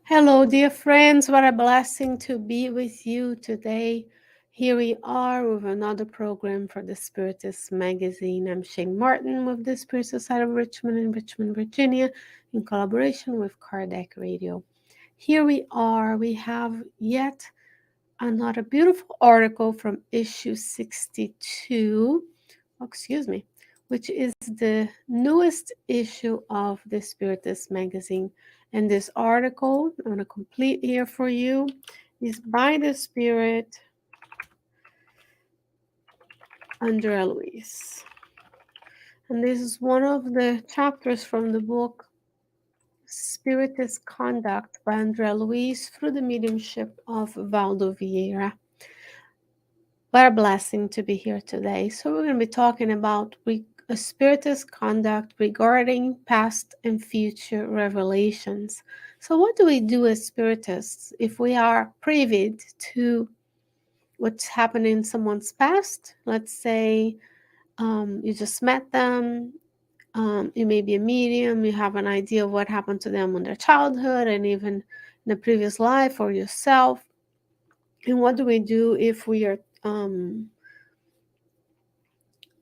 Hello, dear friends. What a blessing to be with you today. Here we are with another program for the Spiritist magazine. I'm Shane Martin with the Spirit Society of Richmond in Richmond, Virginia, in collaboration with Kardec Radio. Here we are. We have yet another beautiful article from issue 62. Excuse me, which is the newest issue of the Spiritist magazine. And this article, I'm going to complete here for you, is by the Spirit Andrea Luiz. And this is one of the chapters from the book Spiritist Conduct by Andrea Luiz through the mediumship of Waldo Vieira. What a blessing to be here today. So we're going to be talking about a spiritist conduct regarding past and future revelations. So what do we do as spiritists if we are privy to what's happened in someone's past? Let's say you just met them. You may be a medium. You have an idea of what happened to them in their childhood and even in a previous life or yourself. And what do we do if we are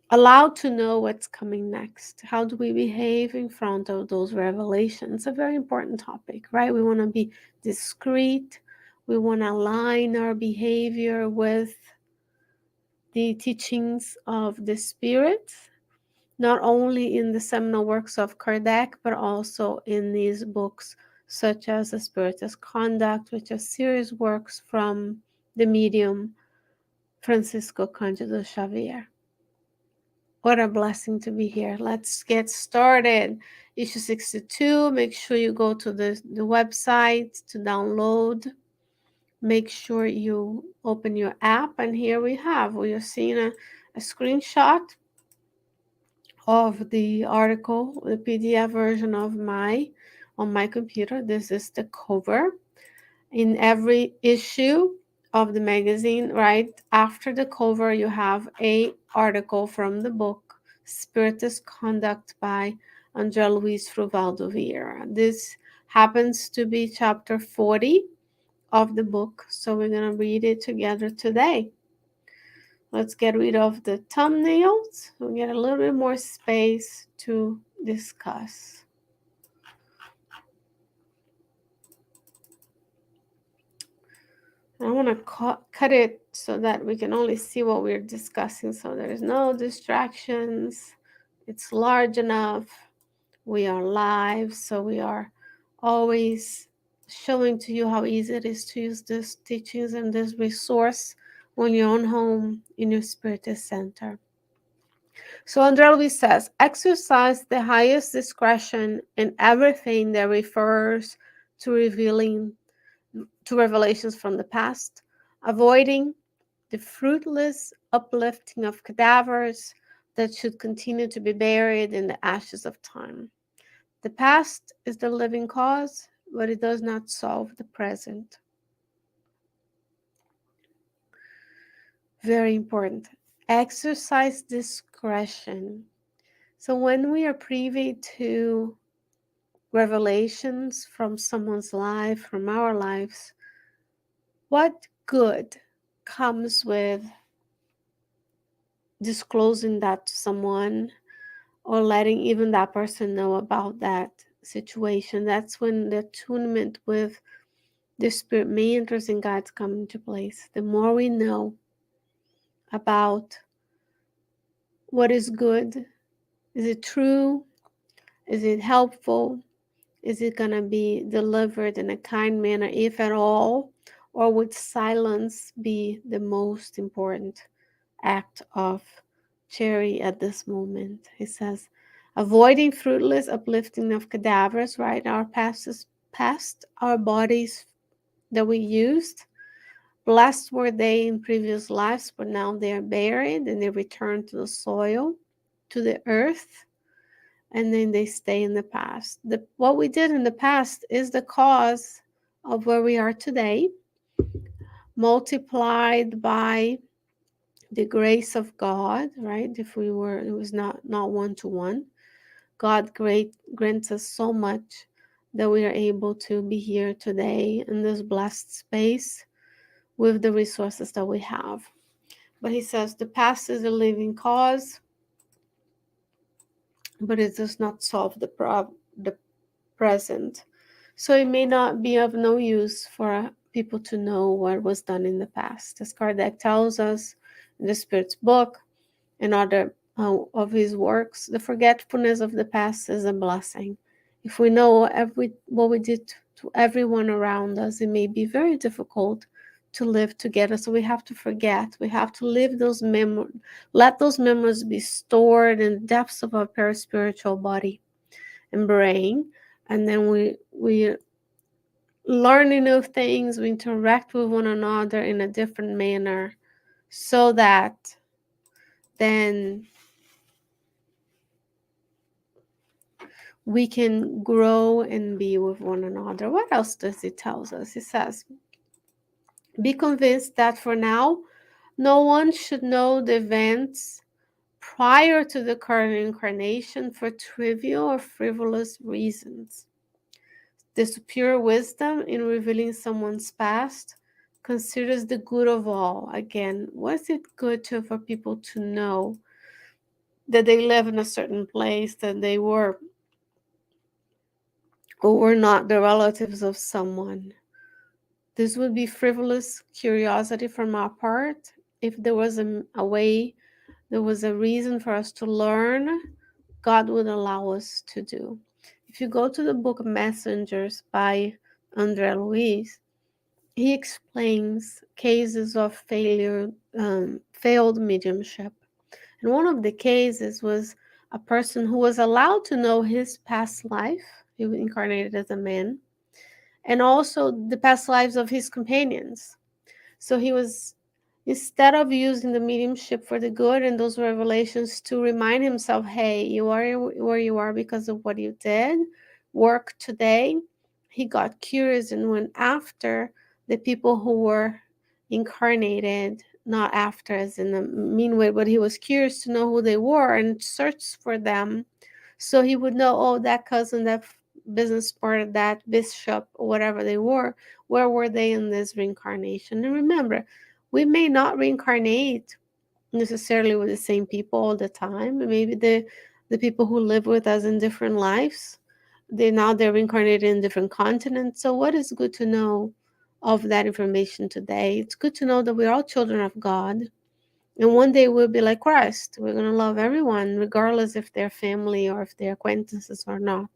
allowed to know what's coming next? How do we behave in front of those revelations? A very important topic, right? We want to be discreet. We want to align our behavior with the teachings of the Spirit, not only in the seminal works of Kardec, but also in these books such as The Spiritist Conduct, which are serious works from the medium Francisco Cândido Xavier. What a blessing to be here. Let's get started. Issue 62. Make sure you go to the website to download. Make sure you open your app. And here we are seeing a screenshot of the article, the PDF version on my computer. This is the cover. In every issue of the magazine, right after the cover, you have a article from the book Spiritist Conduct by Andrea Luiz through Waldo Vieira. This happens to be chapter 40 of the book, so we're going to read it together today. Let's get rid of the thumbnails. We'll get a little bit more space to discuss. I want to cut it so that we can only see what we're discussing, so there's no distractions. It's large enough. We are live, so we are always showing to you how easy it is to use these teachings and this resource when you're on home in your Spiritist center. So Andrea Luiz says, exercise the highest discretion in everything that refers to revelations from the past, avoiding the fruitless uplifting of cadavers that should continue to be buried in the ashes of time. The past is the living cause, but it does not solve the present. Very important. Exercise discretion. So when we are privy to revelations from someone's life, from our lives, what good comes with disclosing that to someone or letting even that person know about that situation? That's when the attunement with the Spirit mantras and guides come into place. The more we know about what is good, is it true? Is it helpful? Is it going to be delivered in a kind manner, if at all? Or would silence be the most important act of charity at this moment? He says, avoiding fruitless uplifting of cadavers, right? Our past is past, our bodies that we used. Blessed were they in previous lives, but now they are buried and they return to the soil, to the earth, and then they stay in the past. What we did in the past is the cause of where we are today, multiplied by the grace of God, right? If we were, it was not one to one. God grants us so much that we are able to be here today in this blessed space with the resources that we have. But he says the past is a living cause, but it does not solve the present. So it may not be of no use for people to know what was done in the past. As Kardec tells us in the Spirit's book and other of his works, the forgetfulness of the past is a blessing. If we know what we did to everyone around us, it may be very difficult to live together. So we have to forget. We have to live those memories, let those memories be stored in the depths of our perispiritual body and brain, and then we learn new things, we interact with one another in a different manner, so that then we can grow and be with one another. What else does he tells us? He says, be convinced that for now no one should know the events prior to the current incarnation for trivial or frivolous reasons. The superior wisdom in revealing someone's past considers the good of all. Again, was it good for people to know that they live in a certain place, that they were or were not the relatives of someone? This would be frivolous curiosity from our part. If there was a way, there was a reason for us to learn, God would allow us to do. If you go to the book Messengers by Luiz, he explains cases of failed mediumship. And one of the cases was a person who was allowed to know his past life. He was incarnated as a man, and also the past lives of his companions. So he was, instead of using the mediumship for the good and those revelations to remind himself, hey, you are where you are because of what you did, work today, he got curious and went after the people who were incarnated, not after as in the mean way, but he was curious to know who they were and searched for them, so he would know, oh, that cousin, that business partner, that bishop, whatever they were, where were they in this reincarnation? And remember, we may not reincarnate necessarily with the same people all the time. Maybe the people who live with us in different lives, they're reincarnated in different continents. So what is good to know of that information today? It's good to know that we're all children of God. And one day we'll be like Christ. We're going to love everyone, regardless if they're family or if they're acquaintances or not.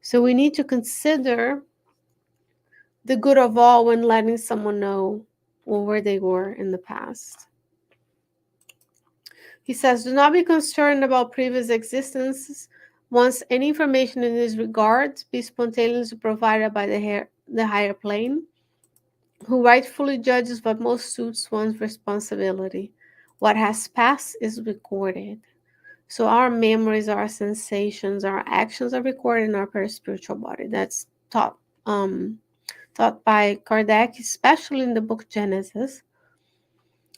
So we need to consider the good of all when letting someone know where they were in the past. He says, do not be concerned about previous existences. Once any information in this regard be spontaneously provided by the higher plane, who rightfully judges what most suits one's responsibility. What has passed is recorded. So our memories, our sensations, our actions are recorded in our perispiritual body. That's taught by Kardec, especially in the book Genesis.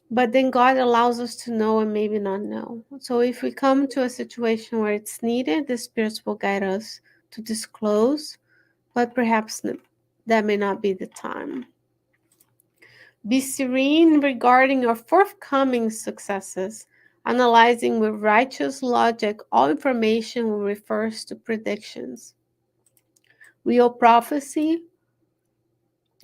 But then God allows us to know and maybe not know. So if we come to a situation where it's needed, the spirits will guide us to disclose, but perhaps that may not be the time. Be serene regarding your forthcoming successes, analyzing with righteous logic all information which refers to predictions. Real prophecy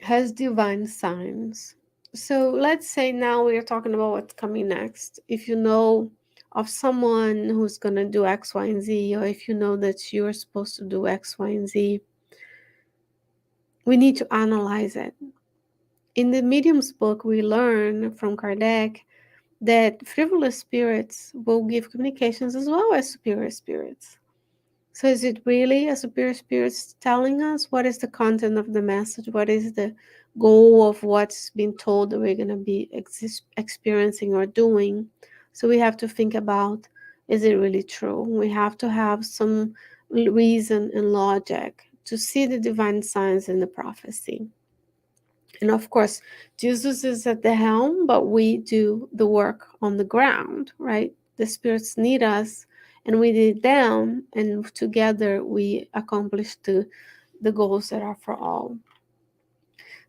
has divine signs. So let's say now we are talking about what's coming next. If you know of someone who's going to do X, Y, and Z, or if you know that you're supposed to do X, Y, and Z, we need to analyze it. In the Medium's book, we learn from Kardec that frivolous spirits will give communications as well as superior spirits. So is it really a superior spirit telling us what is the content of the message? What is the goal of what's being told that we're going to be experiencing or doing? So we have to think about, is it really true? We have to have some reason and logic to see the divine signs in the prophecy. And of course, Jesus is at the helm, but we do the work on the ground, right? The spirits need us, and we need them, and together we accomplish the goals that are for all.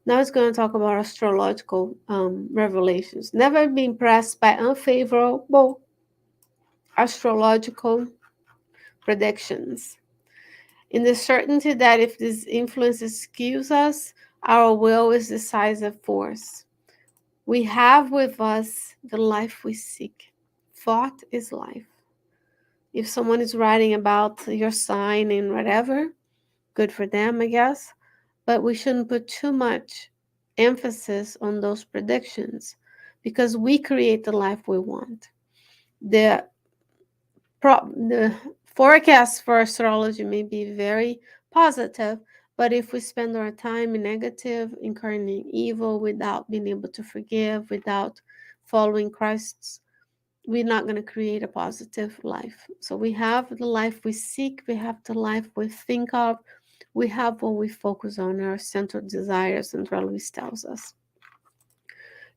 Now it's going to talk about astrological revelations. Never be impressed by unfavorable astrological predictions. In the certainty that if this influence skews us, our will is the decisive force. We have with us the life we seek. Thought is life. If someone is writing about your sign and whatever, good for them, I guess. But we shouldn't put too much emphasis on those predictions because we create the life we want. The the forecast for astrology may be very positive, but if we spend our time in negative, incarnating evil without being able to forgive, without following Christ's, we're not going to create a positive life. So we have the life we seek, we have the life we think of, we have what we focus on, our central desires, and Luiz tells us.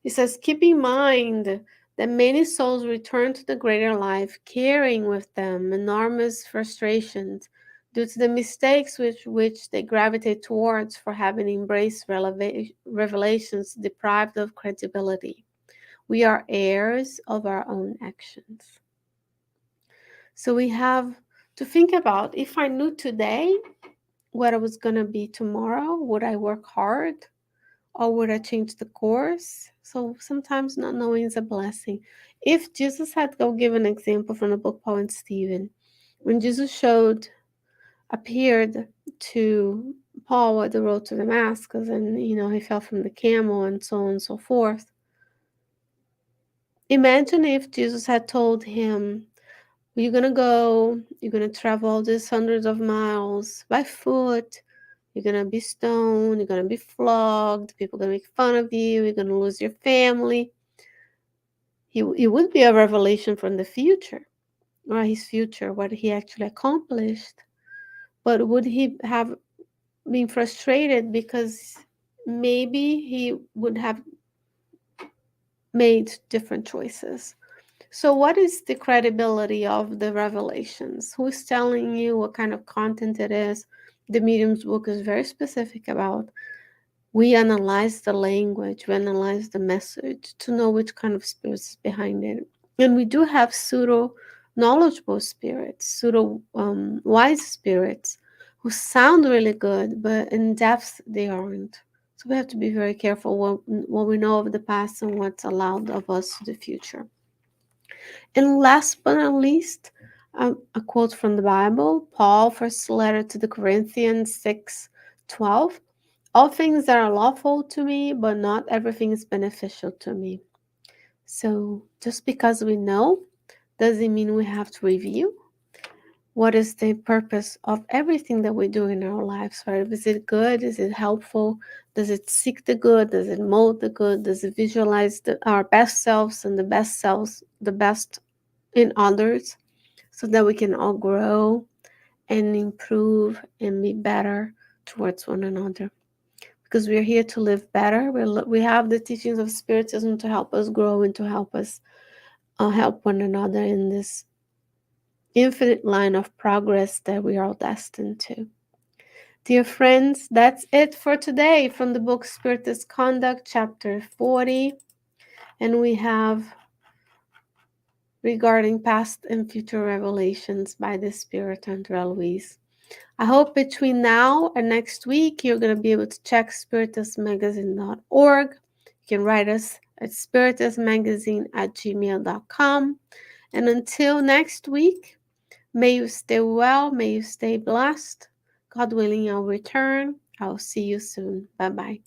He says, keep in mind that many souls return to the greater life carrying with them enormous frustrations due to the mistakes which they gravitate towards for having embraced revelations deprived of credibility. We are heirs of our own actions. So we have to think about, if I knew today what I was going to be tomorrow, would I work hard? Or would I change the course? So sometimes not knowing is a blessing. If Jesus had, I'll give an example from the book Paul and Stephen. When Jesus appeared to Paul at the road to Damascus, and he fell from the camel and so on and so forth. Imagine if Jesus had told him, you're gonna go, you're gonna travel these hundreds of miles by foot. You're going to be stoned. You're going to be flogged. People are going to make fun of you. You're going to lose your family. It would be a revelation from the future, or his future, what he actually accomplished. But would he have been frustrated because maybe he would have made different choices? So what is the credibility of the revelations? Who's telling you what kind of content it is? The Medium's book is very specific about. We analyze the language, we analyze the message to know which kind of spirit is behind it. And we do have pseudo knowledgeable spirits, pseudo wise spirits who sound really good, but in depth they aren't. So we have to be very careful what we know of the past and what's allowed of us to the future. And last but not least, a quote from the Bible, Paul, first letter to the Corinthians 6:12. All things are lawful to me, but not everything is beneficial to me. So just because we know doesn't mean we have to review. What is the purpose of everything that we do in our lives? Right? Is it good? Is it helpful? Does it seek the good? Does it mold the good? Does it visualize our best selves and the best in others, so that we can all grow and improve and be better towards one another? Because we are here to live better. We have the teachings of Spiritism to help us grow and to help us help one another in this infinite line of progress that we are all destined to. Dear friends, that's it for today from the book Spiritist Conduct, chapter 40. And we have regarding past and future revelations by the Spirit Andrea Luiz. I hope between now and next week, you're going to be able to check spiritistmagazine.org. You can write us at spiritistmagazine@gmail.com. And until next week, may you stay well, may you stay blessed. God willing, I'll return. I'll see you soon. Bye-bye.